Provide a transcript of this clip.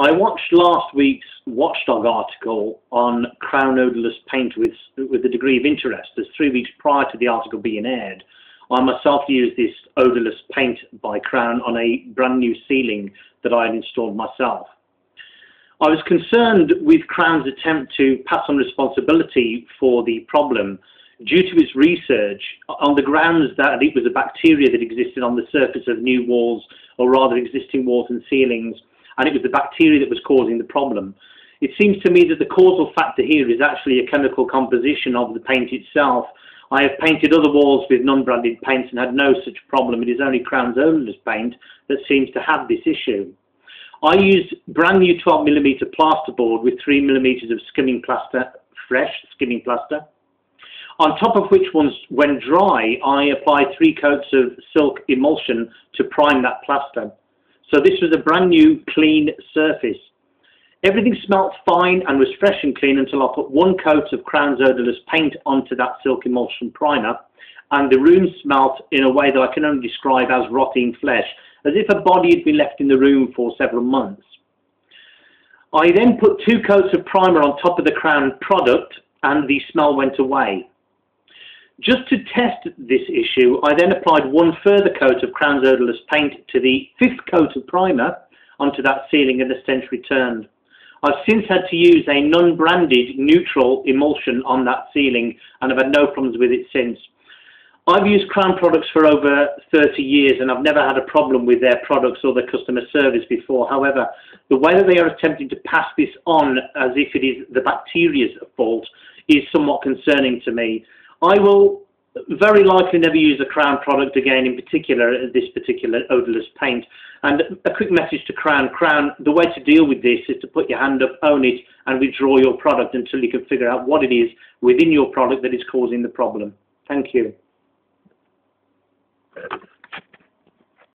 I watched last week's Watchdog article on Crown Odourless Paint with a degree of interest, as 3 weeks prior to the article being aired, I myself used this odourless paint by Crown on a brand new ceiling that I had installed myself. I was concerned with Crown's attempt to pass on responsibility for the problem due to its research on the grounds that it was a bacteria that existed on the surface of new walls, or rather existing walls and ceilings, and it was the bacteria that was causing the problem. It seems to me that the causal factor here is actually a chemical composition of the paint itself. I have painted other walls with non-branded paints and had no such problem. It is only Crown's odourless paint that seems to have this issue. I used brand new 12mm plasterboard with 3mm of skimming plaster, fresh skimming plaster, on top of which, when dry, I applied 3 coats of silk emulsion to prime that plaster. So this was a brand new, clean surface. Everything smelt fine and was fresh and clean until I put 1 coat of Crown's odourless paint onto that silk emulsion primer, and the room smelt in a way that I can only describe as rotting flesh, as if a body had been left in the room for several months. I then put 2 coats of primer on top of the Crown product, and the smell went away. Just to test this issue, I then applied 1 further coat of Crown's odourless paint to the 5th coat of primer onto that ceiling, and the stench returned. I've since had to use a non-branded neutral emulsion on that ceiling, and I've had no problems with it since. I've used Crown products for over 30 years and I've never had a problem with their products or their customer service before. However, the way that they are attempting to pass this on as if it is the bacteria's fault is somewhat concerning to me. I will very likely never use a Crown product again, in particular this particular odourless paint. And a quick message to Crown. Crown, the way to deal with this is to put your hand up, own it, and withdraw your product until you can figure out what it is within your product that is causing the problem. Thank you.